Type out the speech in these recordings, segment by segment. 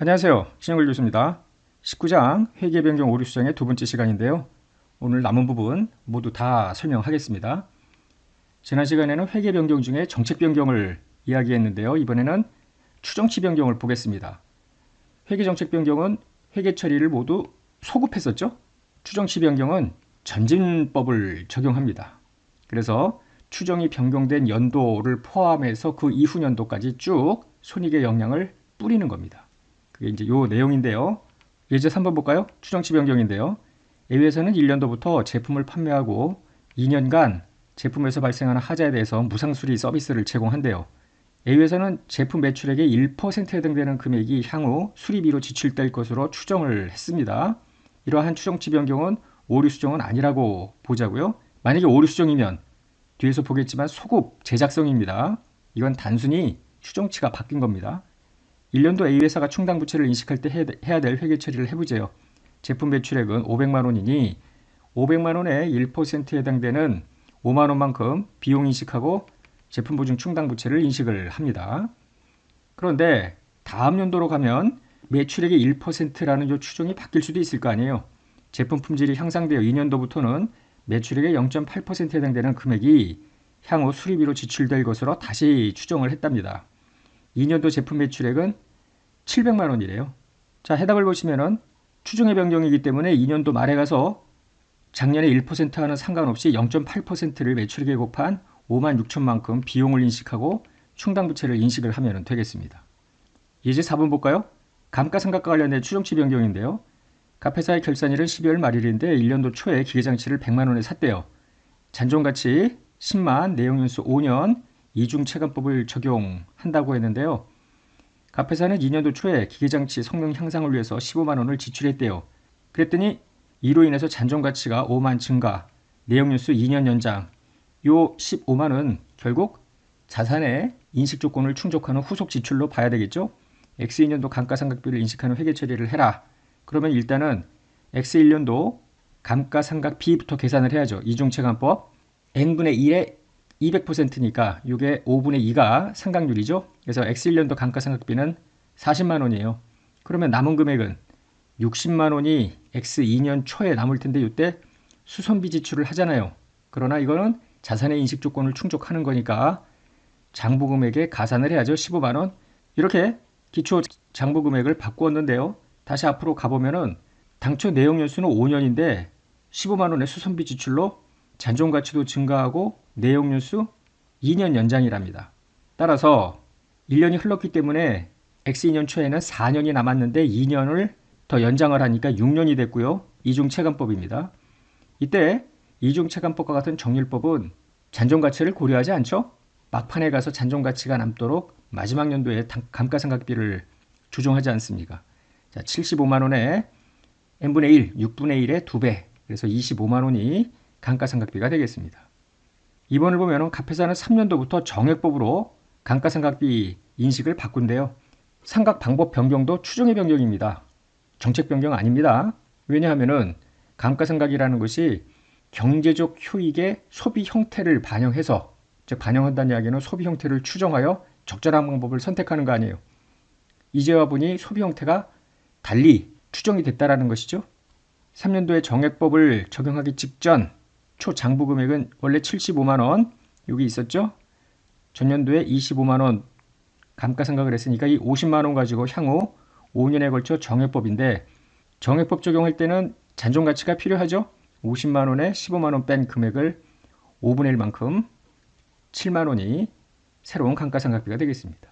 안녕하세요. 신영글 교수입니다. 19장 회계 변경 오류 수정의 두 번째 시간인데요. 오늘 남은 부분 모두 다 설명하겠습니다. 지난 시간에는 회계 변경 중에 정책 변경을 이야기했는데요. 이번에는 추정치 변경을 보겠습니다. 회계 정책 변경은 회계 처리를 모두 소급했었죠. 추정치 변경은 전진법을 적용합니다. 그래서 추정이 변경된 연도를 포함해서 그 이후 연도까지 쭉 손익의 영향을 뿌리는 겁니다. 그게 이제 요 내용인데요. 예제 3번 볼까요? 추정치 변경인데요. A회사는 1년도부터 제품을 판매하고 2년간 제품에서 발생하는 하자에 대해서 무상수리 서비스를 제공한대요. A회사는 제품 매출액의 1%에 해당되는 금액이 향후 수리비로 지출될 것으로 추정을 했습니다. 이러한 추정치 변경은 오류 수정은 아니라고 보자고요. 만약에 오류 수정이면 뒤에서 보겠지만 소급 제작성입니다. 이건 단순히 추정치가 바뀐 겁니다. 1년도 A회사가 충당부채를 인식할 때 해야 될 회계 처리를 해보세요. 제품 매출액은 500만 원이니 500만 원의 1%에 해당되는 5만 원만큼 비용 인식하고 제품 보증 충당부채를 인식을 합니다. 그런데 다음 연도로 가면 매출액의 1%라는 요 추정이 바뀔 수도 있을 거 아니에요. 제품 품질이 향상되어 2년도부터는 매출액의 0.8%에 해당되는 금액이 향후 수리비로 지출될 것으로 다시 추정을 했답니다. 2년도 제품 매출액은 700만 원이래요. 자, 해답을 보시면은 추정의 변경이기 때문에 2년도 말에 가서 작년에 1%와는 상관없이 0.8%를 매출액에 곱한 5만 6천만큼 비용을 인식하고 충당부채를 인식을 하면 되겠습니다. 예제 4번 볼까요? 감가상각과 관련된 추정치 변경인데요. 갑회사의 결산일은 12월 말일인데 1년도 초에 기계장치를 100만 원에 샀대요. 잔존가치 10만, 내용연수 5년, 이중체감법을 적용한다고 했는데요. 갑회사는 2년도 초에 기계장치 성능 향상을 위해서 15만 원을 지출했대요. 그랬더니 이로 인해서 잔존가치가 5만 증가, 내용연수 2년 연장, 요 15만 원 결국 자산의 인식조건을 충족하는 후속 지출로 봐야 되겠죠. X2년도 감가상각비를 인식하는 회계 처리를 해라. 그러면 일단은 X1년도 감가상각비부터 계산을 해야죠. 이중체감법 n분의 1에 200%니까 이게 5분의 2가 상각률이죠. 그래서 X1년도 감가상각비는 40만 원이에요. 그러면 남은 금액은 60만 원이 X2년 초에 남을 텐데 이때 수선비 지출을 하잖아요. 그러나 이거는 자산의 인식 조건을 충족하는 거니까 장부금액에 가산을 해야죠. 15만 원. 이렇게 기초 장부금액을 바꾸었는데요. 다시 앞으로 가보면은 당초 내용연수는 5년인데 15만 원의 수선비 지출로 잔존가치도 증가하고 내용연수 2년 연장이랍니다. 따라서 1년이 흘렀기 때문에 X2년 초에는 4년이 남았는데 2년을 더 연장을 하니까 6년이 됐고요. 이중체감법입니다. 이때 이중체감법과 같은 정률법은 잔존가치를 고려하지 않죠. 막판에 가서 잔존가치가 남도록 마지막 연도에 감가상각비를 조정하지 않습니까? 자, 75만 원에 n분의 1, 6분의 1의 2배, 그래서 25만 원이 감가상각비가 되겠습니다. 2번을 보면 갑회사는 3년도부터 정액법으로 감가상각비 인식을 바꾼대요. 상각 방법 변경도 추정의 변경입니다. 정책 변경 아닙니다. 왜냐하면 감가상각이라는 것이 경제적 효익의 소비 형태를 반영해서, 즉 반영한다는 이야기는 소비 형태를 추정하여 적절한 방법을 선택하는 거 아니에요. 이제와 보니 소비 형태가 달리 추정이 됐다라는 것이죠. 3년도에 정액법을 적용하기 직전 초장부 금액은 원래 75만 원 여기 있었죠. 전년도에 25만 원 감가상각을 했으니까 이 50만 원 가지고 향후 5년에 걸쳐 정액법인데 정액법 적용할 때는 잔존가치가 필요하죠. 50만 원에 15만 원 뺀 금액을 5분의 1만큼 7만 원이 새로운 감가상각비가 되겠습니다.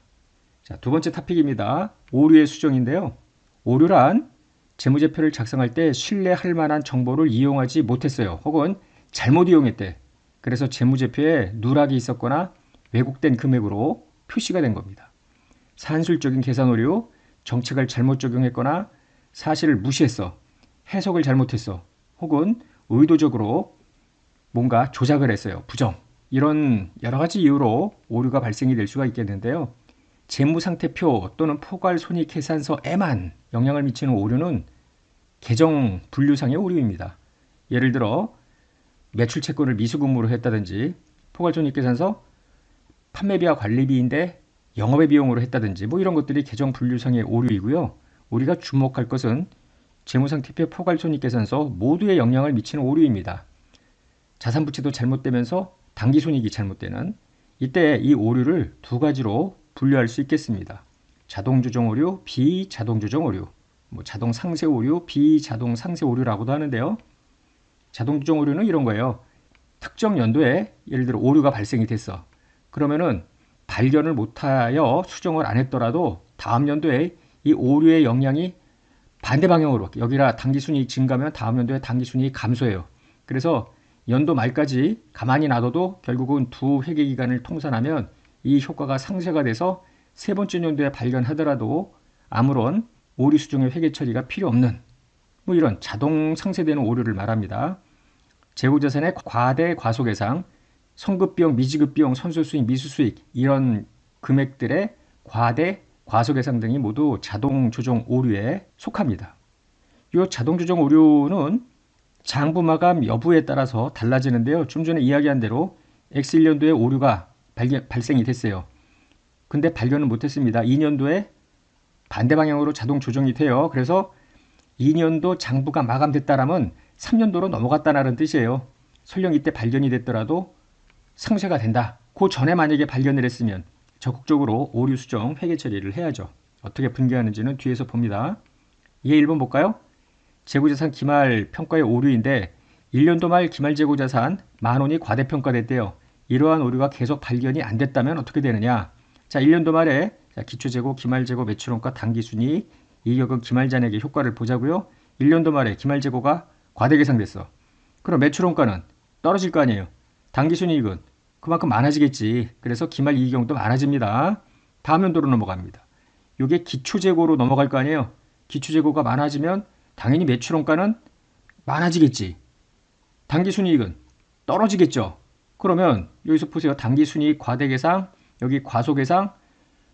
자, 두 번째 토픽입니다. 오류의 수정인데요. 오류란 재무제표를 작성할 때 신뢰할 만한 정보를 이용하지 못했어요. 혹은 잘못 이용했대. 그래서 재무제표에 누락이 있었거나 왜곡된 금액으로 표시가 된 겁니다. 산술적인 계산 오류, 정책을 잘못 적용했거나 사실을 무시했어. 해석을 잘못했어. 혹은 의도적으로 뭔가 조작을 했어요. 부정. 이런 여러 가지 이유로 오류가 발생이 될 수가 있겠는데요. 재무상태표 또는 포괄손익계산서에만 영향을 미치는 오류는 계정 분류상의 오류입니다. 예를 들어 매출 채권을 미수금으로 했다든지 포괄손익계산서 판매비와 관리비인데 영업의 비용으로 했다든지 뭐 이런 것들이 계정 분류상의 오류이고요. 우리가 주목할 것은 재무상태표 포괄손익계산서 모두에 영향을 미치는 오류입니다. 자산부채도 잘못되면서 당기순이익이 잘못되는 이때 이 오류를 두 가지로 분류할 수 있겠습니다. 자동조정 오류, 비자동조정 오류, 자동상세 오류, 비자동상세 오류라고도 하는데요. 자동조정 오류는 이런 거예요. 특정 연도에 예를 들어 오류가 발생이 됐어. 그러면은 발견을 못하여 수정을 안 했더라도 다음 연도에 이 오류의 영향이 반대 방향으로 여기라 당기순이익 증가하면 다음 연도에 당기순이익 감소해요. 그래서 연도 말까지 가만히 놔둬도 결국은 두 회계기간을 통산하면 이 효과가 상쇄가 돼서 세 번째 연도에 발견하더라도 아무런 오류 수정의 회계 처리가 필요 없는 이런 자동 상쇄되는 오류를 말합니다. 재고자산의 과대 과소계상, 선급비용, 미지급비용, 선수수익, 미수수익 이런 금액들의 과대 과소계상 등이 모두 자동조정 오류에 속합니다. 이 자동조정 오류는 장부마감 여부에 따라서 달라지는데요. 좀 전에 이야기한 대로 X1년도에 오류가 발생이 됐어요. 근데 발견을 못했습니다. 2년도에 반대 방향으로 자동 조정이 돼요. 그래서 2년도 장부가 마감됐다라면 3년도로 넘어갔다는 뜻이에요. 설령 이때 발견이 됐더라도 상쇄가 된다. 그 전에 만약에 발견을 했으면 적극적으로 오류 수정 회계 처리를 해야죠. 어떻게 분개하는지는 뒤에서 봅니다. 이해 1번 볼까요? 재고자산 기말 평가의 오류인데 1년도 말 기말 재고자산 10,000원이 과대평가됐대요. 이러한 오류가 계속 발견이 안 됐다면 어떻게 되느냐? 자, 1년도 말에 기초재고, 기말재고, 매출원가, 당기순이익, 이격은 기말잔액의 효과를 보자고요. 1년도 말에 기말재고가 과대계상됐어. 그럼 매출원가는 떨어질 거 아니에요. 당기순이익은 그만큼 많아지겠지. 그래서 기말이익경도 많아집니다. 다음 연도로 넘어갑니다. 이게 기초재고로 넘어갈 거 아니에요. 기초재고가 많아지면 당연히 매출원가는 많아지겠지. 당기순이익은 떨어지겠죠. 그러면 여기서 보세요. 당기순이익 과대계상, 여기 과소계상,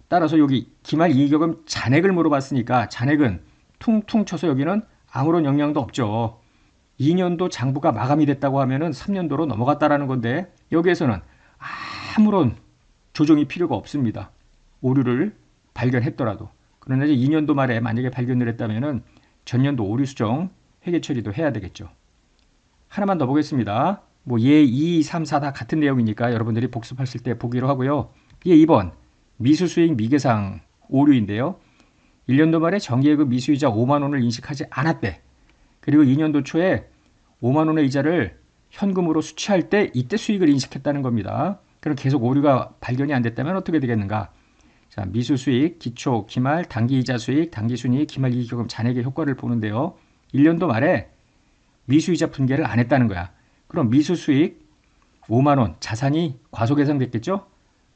따라서 여기 기말이익여금 잔액을 물어봤으니까 잔액은 퉁퉁 쳐서 여기는 아무런 영향도 없죠. 2년도 장부가 마감이 됐다고 하면은 3년도로 넘어갔다라는 건데 여기에서는 아무런 조정이 필요가 없습니다. 오류를 발견했더라도. 그러나 이제 2년도 말에 만약에 발견을 했다면은 전년도 오류 수정 회계 처리도 해야 되겠죠. 하나만 더 보겠습니다. 예 2, 3, 4 다 같은 내용이니까 여러분들이 복습하실 때 보기로 하고요. 예 2번 미수수익 미계상 오류인데요. 1년도 말에 정기예금 미수이자 5만 원을 인식하지 않았대. 그리고 2년도 초에 5만 원의 이자를 현금으로 수취할 때 이때 수익을 인식했다는 겁니다. 그럼 계속 오류가 발견이 안 됐다면 어떻게 되겠는가? 자, 미수수익, 기초, 기말, 단기이자 수익, 단기순이익, 기말이익여금 잔액의 효과를 보는데요. 1년도 말에 미수이자 분개를 안 했다는 거야. 그럼 미수수익 5만 원 자산이 과소계상됐겠죠?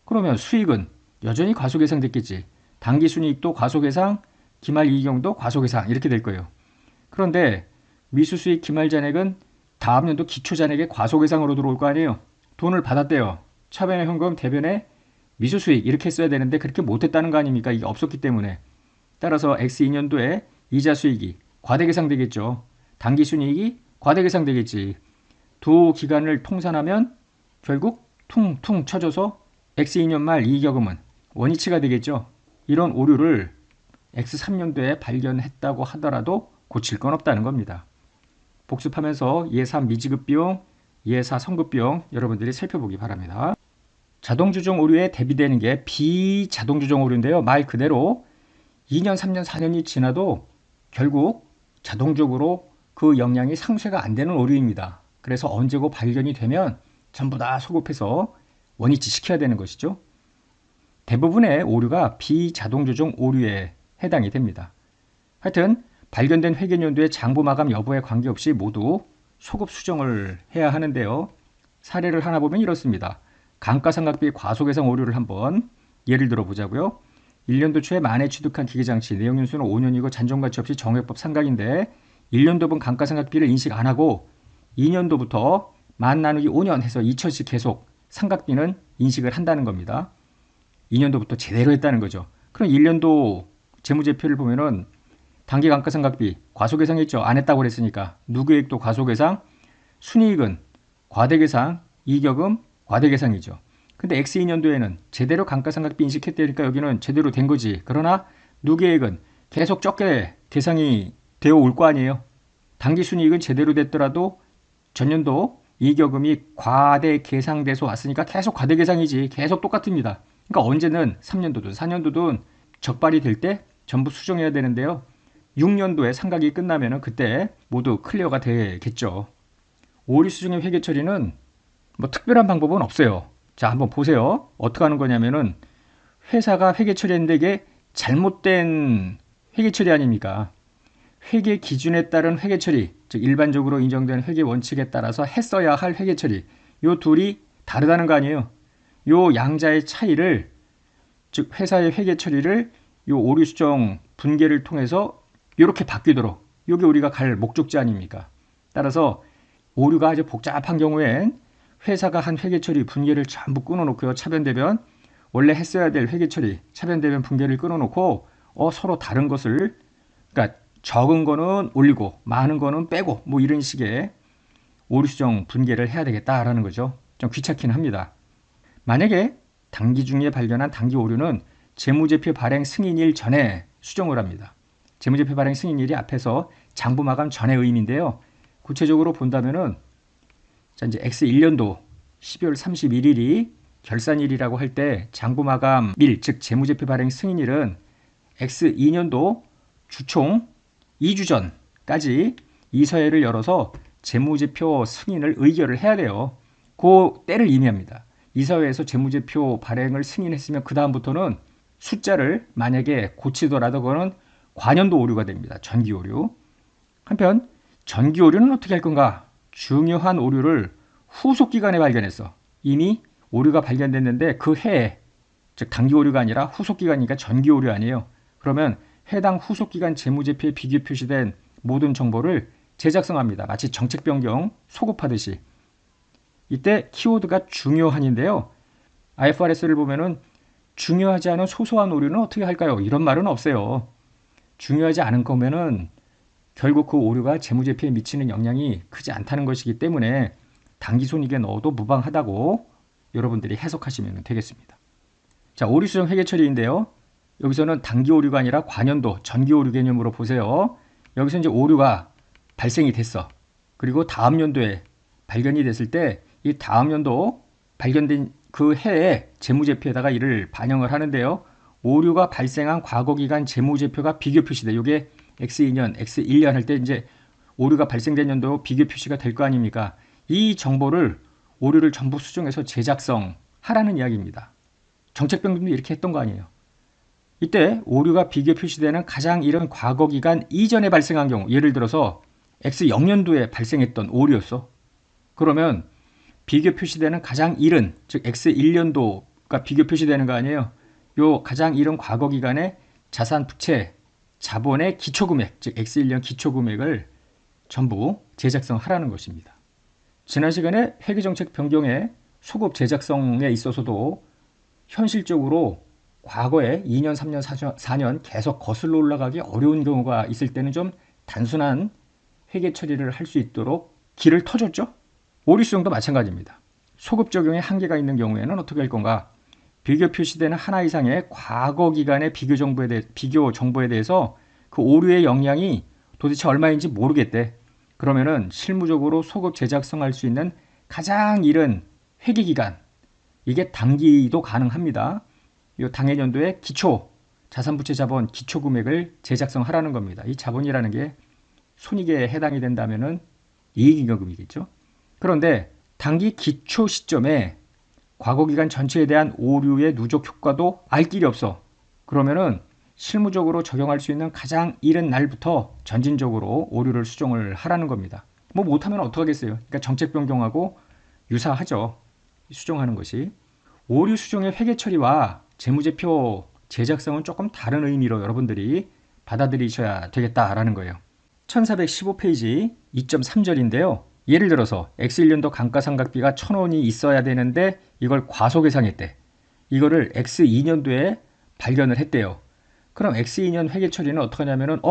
그러면 수익은 여전히 과소계상됐겠지. 당기순이익도 과소계상, 기말이익경도 과소계상 이렇게 될 거예요. 그런데 미수수익 기말잔액은 다음 연도 기초잔액의 과소계상으로 들어올 거 아니에요. 돈을 받았대요. 차변의 현금, 대변의 미수수익 이렇게 써야 되는데 그렇게 못했다는 거 아닙니까? 이게 없었기 때문에. 따라서 X2년도에 이자 수익이 과대계상되겠죠. 당기순이익이 과대계상되겠지. 두 기간을 통산하면 결국 퉁퉁 쳐져서 X2년 말 이익여금은 원위치가 되겠죠. 이런 오류를 X3년도에 발견했다고 하더라도 고칠 건 없다는 겁니다. 복습하면서 예3 미지급비용, 예4 선급비용 여러분들이 살펴보기 바랍니다. 자동조정 오류에 대비되는 게 비자동조정 오류인데요. 말 그대로 2년, 3년, 4년이 지나도 결국 자동적으로 그 영향이 상쇄가 안 되는 오류입니다. 그래서 언제고 발견이 되면 전부 다 소급해서 원위치 시켜야 되는 것이죠. 대부분의 오류가 비자동조정 오류에 해당이 됩니다. 하여튼 발견된 회계연도의 장부 마감 여부에 관계없이 모두 소급 수정을 해야 하는데요. 사례를 하나 보면 이렇습니다. 감가상각비 과소계상 오류를 한번 예를 들어 보자고요. 1년도 초에 만에 취득한 기계장치 내용연수는 5년이고 잔존가치 없이 정액법 상각인데 1년도분 감가상각비를 인식 안 하고 2년도부터 만 나누기 5년 해서 2천씩 계속 상각비는 인식을 한다는 겁니다. 2년도부터 제대로 했다는 거죠. 그럼 1년도 재무제표를 보면은 단기 감가상각비 과소계상했죠. 안 했다고 그랬으니까. 누구액도 과소계상, 순이익은 과대계상, 이격은 과대계상이죠. 근데 X2년도에는 제대로 감가상각비 인식했다니까 여기는 제대로 된 거지. 그러나 누계액은 계속 적게 계상이 되어 올 거 아니에요. 당기순이익은 제대로 됐더라도 전년도 이익여금이 과대 계상돼서 왔으니까 계속 과대 계상이지. 계속 똑같습니다. 그러니까 언제는 3년도든 4년도든 적발이 될 때 전부 수정해야 되는데요. 6년도에 상각이 끝나면 그때 모두 클리어가 되겠죠. 오류 수정의 회계 처리는 뭐 특별한 방법은 없어요. 자, 한번 보세요. 어떻게 하는 거냐면은 회사가 회계 처리했는데 이게 잘못된 회계 처리 아닙니까? 회계 기준에 따른 회계 처리, 즉 일반적으로 인정된 회계 원칙에 따라서 했어야 할 회계 처리, 요 둘이 다르다는 거 아니에요. 요 양자의 차이를, 즉 회사의 회계 처리를 요 오류 수정 분계를 통해서 이렇게 바뀌도록, 요게 우리가 갈 목적지 아닙니까? 따라서 오류가 아주 복잡한 경우엔 회사가 한 회계 처리 분계를 전부 끊어놓고요. 차변대변 원래 했어야 될 회계 처리 차변대변 분계를 끊어놓고 서로 다른 것을, 그러니까 적은 거는 올리고 많은 거는 빼고 뭐 이런 식의 오류 수정 분계를 해야 되겠다라는 거죠. 좀 귀찮긴 합니다. 만약에 당기 중에 발견한 당기 오류는 재무제표 발행 승인일 전에 수정을 합니다. 재무제표 발행 승인일이 앞에서 장부마감 전의 의미인데요. 구체적으로 본다면은 자, 이제 X1년도 12월 31일이 결산일이라고 할 때 장부마감일, 즉 재무제표 발행 승인일은 X2년도 주총 2주 전까지 이서회를 열어서 재무제표 승인을 의결을 해야 돼요. 그 때를 의미합니다. 이사회에서 재무제표 발행을 승인했으면 그 다음부터는 숫자를 만약에 고치더라도 그거는 과년도 오류가 됩니다. 전기 오류. 한편 전기 오류는 어떻게 할 건가? 중요한 오류를 후속 기간에 발견했어. 이미 오류가 발견됐는데 그 해에, 즉 당기 오류가 아니라 후속 기간이니까 전기 오류 아니에요. 그러면 해당 후속 기간 재무제표에 비교 표시된 모든 정보를 재작성합니다. 마치 정책 변경 소급하듯이. 이때 키워드가 중요한인데요. IFRS를 보면은 중요하지 않은 소소한 오류는 어떻게 할까요? 이런 말은 없어요. 중요하지 않은 거면은 결국 그 오류가 재무제표에 미치는 영향이 크지 않다는 것이기 때문에 당기손익에 넣어도 무방하다고 여러분들이 해석하시면 되겠습니다. 자, 오류 수정 회계 처리인데요. 여기서는 당기 오류가 아니라 과년도 전기 오류 개념으로 보세요. 여기서 이제 오류가 발생이 됐어. 그리고 다음 연도에 발견이 됐을 때 이 다음 연도 발견된 그 해에 재무제표에다가 이를 반영을 하는데요. 오류가 발생한 과거 기간 재무제표가 비교 표시돼. 이게 X2년, X1년 할 때 이제 오류가 발생된 연도 비교 표시가 될 거 아닙니까? 이 정보를 오류를 전부 수정해서 재작성하라는 이야기입니다. 정책 변경도 이렇게 했던 거 아니에요. 이때 오류가 비교 표시되는 가장 이른 과거 기간 이전에 발생한 경우, 예를 들어서 X0년도에 발생했던 오류였어. 그러면 비교 표시되는 가장 이른, 즉 X1년도가 비교 표시되는 거 아니에요. 요 가장 이른 과거 기간에 자산 부채 자본의 기초금액, 즉 X1년 기초금액을 전부 재작성하라는 것입니다. 지난 시간에 회계정책 변경의 소급 재작성에 있어서도 현실적으로 과거에 2년, 3년, 4년 계속 거슬러 올라가기 어려운 경우가 있을 때는 좀 단순한 회계 처리를 할 수 있도록 길을 터줬죠. 오류 수정도 마찬가지입니다. 소급 적용에 한계가 있는 경우에는 어떻게 할 건가? 비교 표시되는 하나 이상의 과거 기간의 비교 정보에 대해서 그 오류의 영향이 도대체 얼마인지 모르겠대. 그러면은 실무적으로 소급 재작성할 수 있는 가장 이른 회계 기간, 이게 당기도 가능합니다. 이 당해년도에 기초 자산부채 자본 기초 금액을 재작성하라는 겁니다. 이 자본이라는 게 손익에 해당이 된다면은 이익잉여금이겠죠. 그런데 당기 기초 시점에 과거 기간 전체에 대한 오류의 누적 효과도 알 길이 없어. 그러면은 실무적으로 적용할 수 있는 가장 이른 날부터 전진적으로 오류를 수정을 하라는 겁니다. 뭐 못하면 어떡하겠어요. 그러니까 정책 변경하고 유사하죠. 수정하는 것이. 오류 수정의 회계 처리와 재무제표 재작성은 조금 다른 의미로 여러분들이 받아들이셔야 되겠다라는 거예요. 1415페이지 2.3절인데요. 예를 들어서 X1년도 감가상각비가 1,000원이 있어야 되는데 이걸 과소계상했대. 이거를 X2년도에 발견을 했대요. 그럼 X2년 회계 처리는 어떻게 하냐면은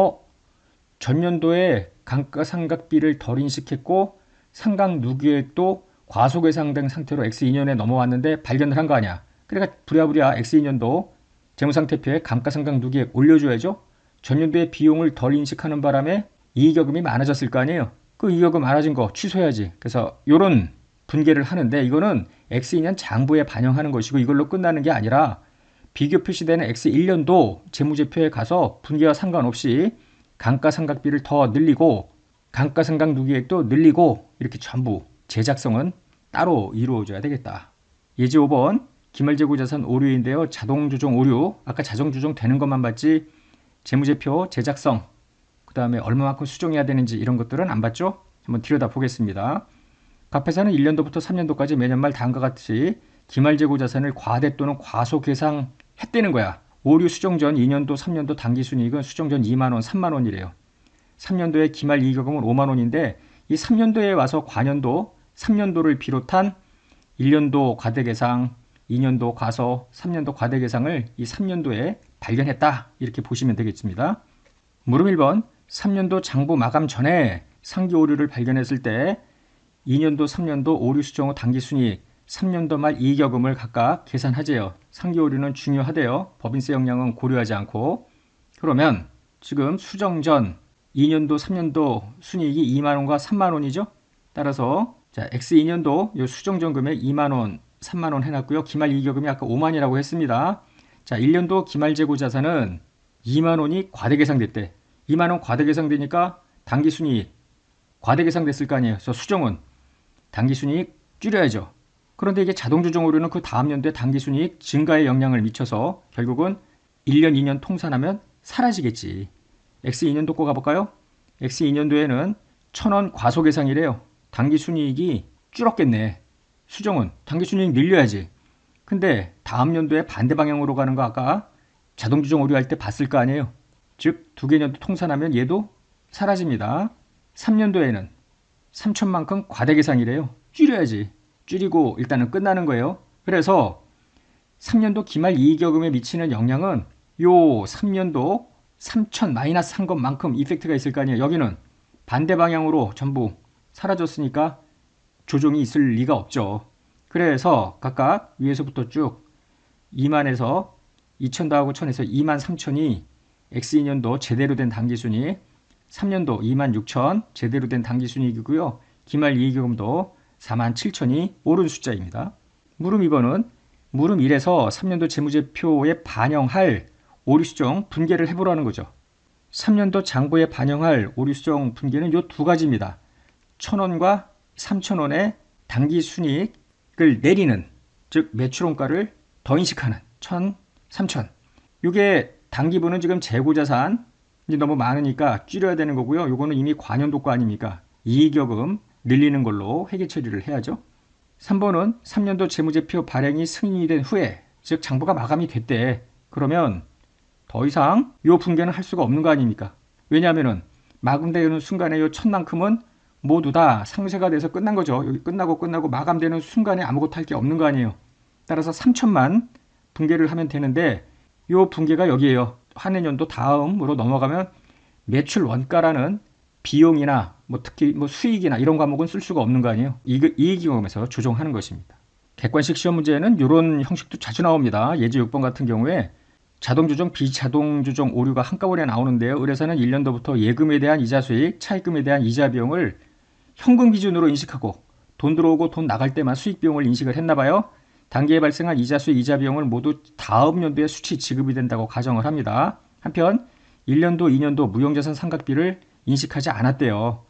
전년도에 감가상각비를 덜 인식했고 상각 누계액도 과소계상된 상태로 X2년에 넘어왔는데 발견을 한 거 아니야. 그러니까 부랴부랴 X2년도 재무상태표에 감가상각 누계액 올려줘야죠. 전년도의 비용을 덜 인식하는 바람에 이익여금이 많아졌을 거 아니에요. 그 이익여금 많아진 거 취소해야지. 그래서 이런 분계를 하는데 이거는 X2년 장부에 반영하는 것이고 이걸로 끝나는 게 아니라 비교 표시되는 X1년도 재무제표에 가서 분계와 상관없이 감가상각비를 더 늘리고 감가상각 누계액도 늘리고 이렇게 전부 제작성은 따로 이루어져야 되겠다. 예제 5번 기말재고자산 오류인데요. 자동조정 오류, 아까 자동조정 되는 것만 봤지 재무제표 제작성, 그 다음에 얼마만큼 수정해야 되는지 이런 것들은 안 봤죠? 한번 들여다보겠습니다. 갑회사는 1년도부터 3년도까지 매년 말 다음과 같이 기말재고자산을 과대 또는 과소 계상했다는 거야. 오류 수정 전 2년도, 3년도 당기순이익은 수정 전 2만원, 3만원이래요. 3년도에 기말이익여금은 5만원인데 이 3년도에 와서 관연도, 3년도를 비롯한 1년도 과대계상, 2년도 과소, 3년도 과대계상을 이 3년도에 발견했다. 이렇게 보시면 되겠습니다. 물음 1번 3년도 장부 마감 전에 상기 오류를 발견했을 때 2년도, 3년도 오류 수정 후 당기순이익, 3년도 말 이익여금을 각각 계산하재요. 상기 오류는 중요하대요. 법인세 영향은 고려하지 않고. 그러면 지금 수정 전 2년도, 3년도 순이익이 2만원과 3만원이죠. 따라서 자, X2년도 요 수정 전 금액 2만원, 3만원 해놨고요. 기말 이익여금이 아까 5만이라고 했습니다. 자, 1년도 기말재고 자산은 2만원이 과대계상됐대. 2만원 과대계상되니까 당기순이익 과대계상됐을 거 아니에요. 그래서 수정은 당기순이익 줄여야죠. 그런데 이게 자동조정 오류는 그 다음 년도에 당기순이익 증가에 영향을 미쳐서 결국은 1년, 2년 통산하면 사라지겠지. X2년도 거 가볼까요? X2년도에는 1,000원 과소계상이래요. 당기순이익이 줄었겠네. 수정은 당기순이익 늘려야지. 근데 다음 연도에 반대 방향으로 가는 거 아까 자동조정 오류할 때 봤을 거 아니에요. 즉 두 개 년도 통산하면 얘도 사라집니다. 3년도에는 3천만큼 과대계상이래요. 줄여야지. 줄이고 일단은 끝나는 거예요. 그래서 3년도 기말 이익여금에 미치는 영향은 요 3년도 3천 마이너스 한 것만큼 이펙트가 있을 거 아니에요. 여기는 반대 방향으로 전부 사라졌으니까 조정이 있을 리가 없죠. 그래서 각각 위에서부터 쭉 2만에서 2천 더하고 1000에서 2만 3천이 X2년도 제대로 된 당기순이익, 3년도 2만 6천 제대로 된 당기순이익이고요. 기말 이익여금도 4만 7천이 옳은 숫자입니다. 물음 2번은 물음 1에서 3년도 재무제표에 반영할 오류수정 분계를 해보라는 거죠. 3년도 장부에 반영할 오류수정 분계는 이 두 가지입니다. 1,000원과 3,000원의 당기순이익을 내리는, 즉 매출원가를 더 인식하는 1,000, 3,000. 이게 당기부는 지금 재고자산 이제 너무 많으니까 줄여야 되는 거고요. 요거는 이미 관연도 거 아닙니까? 이익여금 늘리는 걸로 회계 처리를 해야죠. 3번은 3년도 재무제표 발행이 승인이 된 후에, 즉 장부가 마감이 됐대. 그러면 더 이상 요 분계는 할 수가 없는 거 아닙니까? 왜냐하면은 마감되는 순간에 요 천만큼은 모두 다 상쇄가 돼서 끝난 거죠. 여기 끝나고 마감되는 순간에 아무것도 할 게 없는 거 아니에요. 따라서 3천만 분계를 하면 되는데 요 분계가 여기에요. 한 해년도 다음으로 넘어가면 매출 원가라는 비용이나 뭐 특히 뭐 수익이나 이런 과목은 쓸 수가 없는 거 아니에요. 이익여금에서 조정하는 것입니다. 객관식 시험 문제에는 이런 형식도 자주 나옵니다. 예제 6번 같은 경우에 자동조정, 비자동조정 오류가 한꺼번에 나오는데요. 의뢰사는 1년도부터 예금에 대한 이자 수익, 차입금에 대한 이자 비용을 현금 기준으로 인식하고 돈 들어오고 돈 나갈 때만 수익 비용을 인식을 했나 봐요. 단기에 발생한 이자 수익, 이자 비용을 모두 다음 연도에 수치 지급이 된다고 가정을 합니다. 한편 1년도, 2년도 무형자산 상각비를 인식하지 않았대요.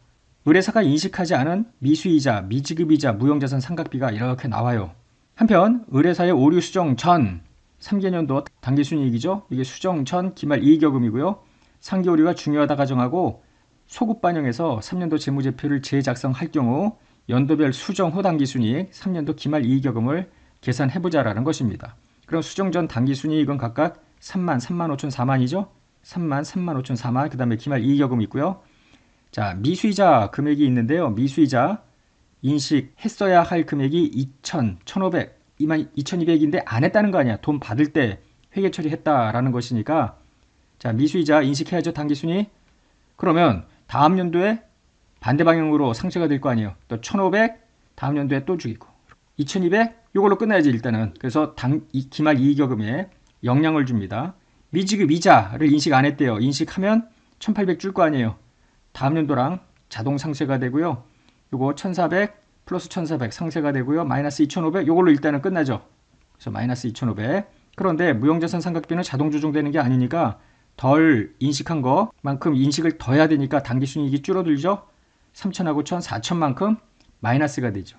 의뢰사가 인식하지 않은 미수이자, 미지급이자, 무형자산 상각비가 이렇게 나와요. 한편 의뢰사의 오류 수정 전 3개년도 당기순이익이죠. 이게 수정 전 기말 이익여금이고요. 상기 오류가 중요하다 가정하고 소급 반영해서 3년도 재무제표를 재작성할 경우 연도별 수정 후 당기순이익, 3년도 기말 이익여금을 계산해보자라는 것입니다. 그럼 수정 전 당기순이익은 각각 3만, 3만 5천, 4만이죠. 3만, 3만 5천, 4만, 그 다음에 기말 이익여금이 있고요. 자, 미수이자 금액이 있는데요. 미수이자 인식했어야 할 금액이 2천, 1,500, 2만 2,200인데 안 했다는 거 아니야. 돈 받을 때 회계 처리했다라는 것이니까 자, 미수이자 인식해야죠. 당기순이익. 그러면 다음 연도에 반대 방향으로 상쇄가 될 거 아니에요. 또 1,500 다음 연도에 또 죽이고 2,200 이걸로 끝나야지 일단은. 그래서 기말 이익여금에 영향을 줍니다. 미지급 이자를 인식 안 했대요. 인식하면 1800 줄 거 아니에요. 다음 연도랑 자동 상쇄가 되고요. 요거 1400 플러스 1400 상쇄가 되고요. 마이너스 2500 요걸로 일단은 끝나죠. 그래서 마이너스 2500. 그런데 무형자산 상각비는 자동 조정되는 게 아니니까 덜 인식한 것만큼 인식을 더 해야 되니까 당기순이익이 줄어들죠. 3000하고 1000, 4000만큼 마이너스가 되죠.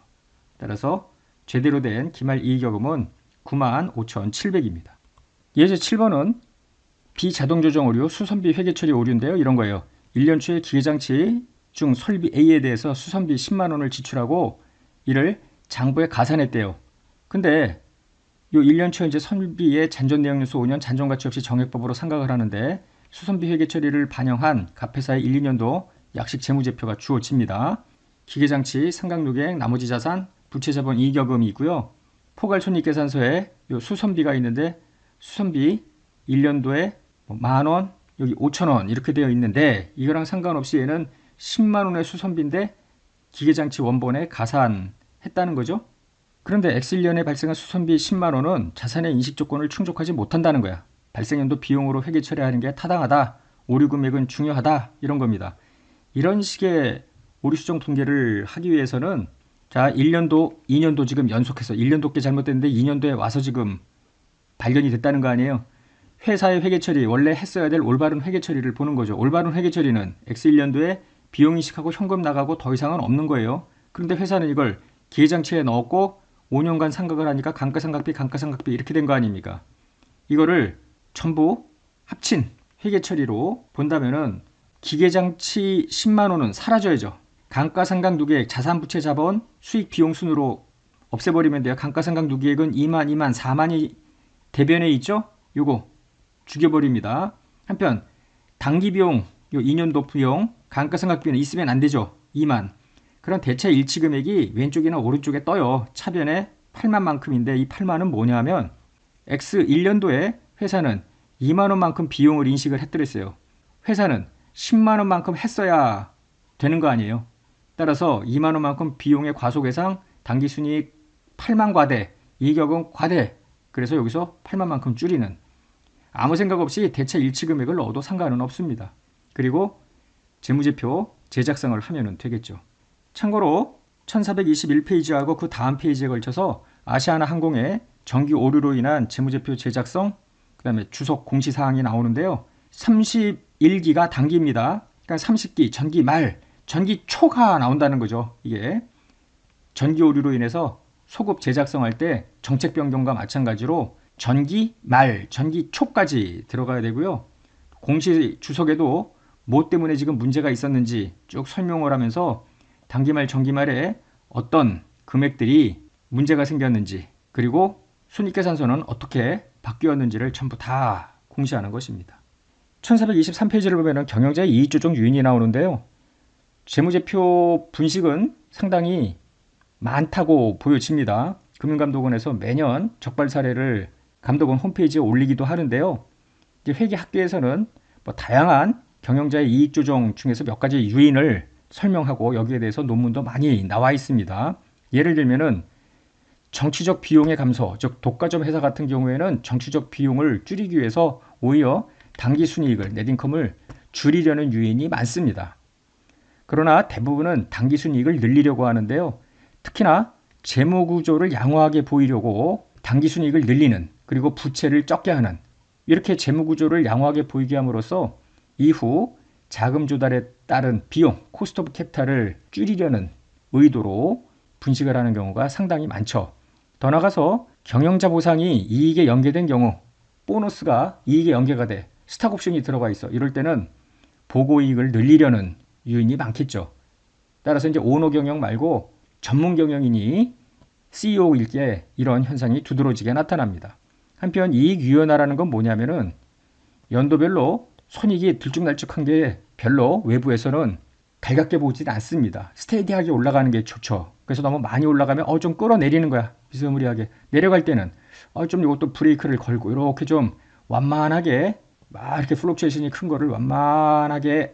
따라서 제대로 된 기말 이익여금은 95,700입니다. 예제 7번은 비자동 조정 오류 수선비 회계 처리 오류인데요. 이런 거예요. 1년 초에 기계장치 중 설비 A에 대해서 수선비 10만원을 지출하고 이를 장부에 가산했대요. 근데 요 1년 초에 이제 설비의 잔존 내역연수 5년 잔존 가치 없이 정액법으로 상각을 하는데 수선비 회계 처리를 반영한 갑회사의 1, 2년도 약식 재무제표가 주어집니다. 기계장치 상각노객 나머지 자산 부채자본 이익여금이 있고요. 포괄손익계산서에 요 수선비가 있는데 수선비 1년도에 만원 여기 5천원 이렇게 되어 있는데 이거랑 상관없이 얘는 10만원의 수선비인데 기계장치 원본에 가산했다는 거죠. 그런데 X1년에 발생한 수선비 10만원은 자산의 인식조건을 충족하지 못한다는 거야. 발생연도 비용으로 회계 처리하는 게 타당하다. 오류 금액은 중요하다. 이런 겁니다. 이런 식의 오류 수정 분계를 하기 위해서는 자 1년도, 2년도 지금 연속해서 1년도께 잘못됐는데 2년도에 와서 지금 발견이 됐다는 거 아니에요. 회사의 회계 처리, 원래 했어야 될 올바른 회계 처리를 보는 거죠. 올바른 회계 처리는 X1년도에 비용 인식하고 현금 나가고 더 이상은 없는 거예요. 그런데 회사는 이걸 기계장치에 넣었고 5년간 상각을 하니까 감가상각비, 감가상각비 이렇게 된 거 아닙니까? 이거를 전부 합친 회계 처리로 본다면은 기계장치 10만원은 사라져야죠. 감가상각 누계액, 자산부채 자본, 수익 비용 순으로 없애버리면 돼요. 감가상각 누계액은 2만, 2만, 4만이 대변에 있죠? 요거 죽여버립니다. 한편 당기비용, 요 2년도 비용, 감가상각비는 있으면 안 되죠. 2만. 그런 대체 일치 금액이 왼쪽이나 오른쪽에 떠요. 차변에 8만만큼인데 이 8만은 뭐냐면 X 1년도에 회사는 2만원만큼 비용을 인식을 했더랬어요. 회사는 10만원만큼 했어야 되는 거 아니에요. 따라서 2만원만큼 비용의 과소계상, 당기순이익 8만 과대, 이익여금 과대. 그래서 여기서 8만만큼 줄이는 아무 생각 없이 대체 일치 금액을 넣어도 상관은 없습니다. 그리고 재무제표 제작성을 하면 되겠죠. 참고로 1421페이지하고 그 다음 페이지에 걸쳐서 아시아나항공의 정기 오류로 인한 재무제표 제작성, 그 다음에 주석 공시사항이 나오는데요. 31기가 단기입니다. 그러니까 30기, 전기 말, 전기 초가 나온다는 거죠. 이게 전기 오류로 인해서 소급 제작성할 때 정책 변경과 마찬가지로 전기 말, 전기 초까지 들어가야 되고요. 공시 주석에도 뭐 때문에 지금 문제가 있었는지 쭉 설명을 하면서 단기말, 전기말에 어떤 금액들이 문제가 생겼는지 그리고 손익계산서는 어떻게 바뀌었는지를 전부 다 공시하는 것입니다. 1423페이지를 보면 경영자의 이익조정 유인이 나오는데요. 재무제표 분식은 상당히 많다고 보여집니다. 금융감독원에서 매년 적발 사례를 감독원 홈페이지에 올리기도 하는데요. 회계학계에서는 다양한 경영자의 이익조정 중에서 몇 가지 유인을 설명하고 여기에 대해서 논문도 많이 나와 있습니다. 예를 들면은 정치적 비용의 감소, 즉 독과점 회사 같은 경우에는 정치적 비용을 줄이기 위해서 오히려 당기순이익을, 넷인컴을 줄이려는 유인이 많습니다. 그러나 대부분은 당기순이익을 늘리려고 하는데요. 특히나 재무구조를 양호하게 보이려고 당기순이익을 늘리는 그리고 부채를 적게 하는 이렇게 재무구조를 양호하게 보이게 함으로써 이후 자금 조달에 따른 비용, 코스트 오브 캐피탈을 줄이려는 의도로 분식을 하는 경우가 상당히 많죠. 더 나아가서 경영자 보상이 이익에 연계된 경우 보너스가 이익에 연계가 돼 스탁옵션이 들어가 있어. 이럴 때는 보고이익을 늘리려는 요인이 많겠죠. 따라서 이제 오너 경영 말고 전문 경영인이 CEO일 때 이런 현상이 두드러지게 나타납니다. 한편 이익 유연화라는 건 뭐냐면은 연도별로 손익이 들쭉날쭉한 게 별로 외부에서는 달갑게 보진 않습니다. 스테디하게 올라가는 게 좋죠. 그래서 너무 많이 올라가면 좀 끌어내리는 거야. 비스무리하게. 내려갈 때는 좀 이것도 브레이크를 걸고 이렇게 좀 완만하게 막 이렇게 플럭추에이션이 큰 거를 완만하게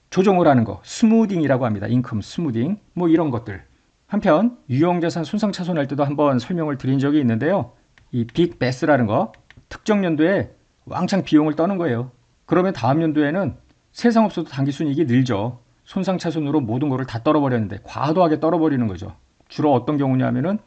조정을 하는 거. 스무딩이라고 합니다. 인컴 스무딩. 뭐 이런 것들. 한편 유형자산 손상차손할 때도 한번 설명을 드린 적이 있는데요. 이 빅 베스라는 거 특정 연도에 왕창 비용을 떠는 거예요. 그러면 다음 연도에는 세상 없어도 당기순이익이 늘죠. 손상차순으로 모든 거를 다 떨어버렸는데 과도하게 떨어버리는 거죠. 주로 어떤 경우냐면은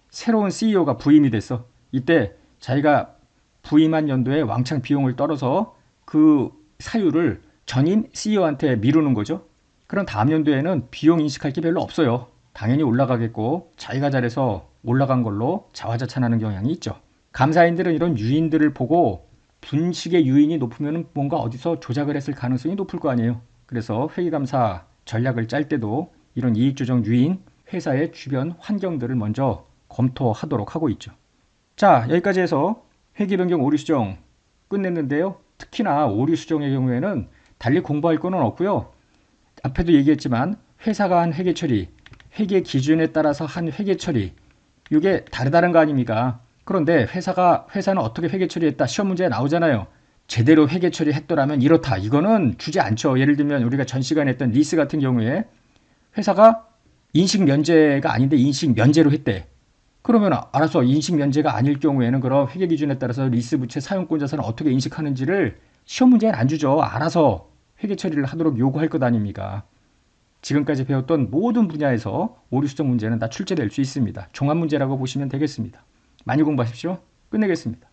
새로운 CEO가 부임이 됐어. 이때 자기가 부임한 연도에 왕창 비용을 떨어서 그 사유를 전인 CEO한테 미루는 거죠. 그럼 다음 연도에는 비용 인식할 게 별로 없어요. 당연히 올라가겠고 자기가 잘해서 올라간 걸로 자화자찬하는 경향이 있죠. 감사인들은 이런 유인들을 보고 분식의 유인이 높으면 뭔가 어디서 조작을 했을 가능성이 높을 거 아니에요. 그래서 회계감사 전략을 짤 때도 이런 이익조정 유인, 회사의 주변 환경들을 먼저 검토하도록 하고 있죠. 자, 여기까지 해서 회계변경 오류수정 끝냈는데요. 특히나 오류수정의 경우에는 달리 공부할 거는 없고요. 앞에도 얘기했지만 회사가 한 회계 처리, 회계 기준에 따라서 한 회계 처리, 이게 다르다는 거 아닙니까? 그런데 회사는 어떻게 회계 처리했다 시험 문제에 나오잖아요. 제대로 회계 처리했더라면 이렇다. 이거는 주지 않죠. 예를 들면 우리가 전 시간에 했던 리스 같은 경우에 회사가 인식 면제가 아닌데 인식 면제로 했대. 그러면 알아서 인식 면제가 아닐 경우에는 그럼 회계 기준에 따라서 리스 부채 사용권 자산을 어떻게 인식하는지를 시험 문제는 안 주죠. 알아서 회계 처리를 하도록 요구할 것 아닙니까? 지금까지 배웠던 모든 분야에서 오류 수정 문제는 다 출제될 수 있습니다. 종합 문제라고 보시면 되겠습니다. 많이 공부하십시오. 끝내겠습니다.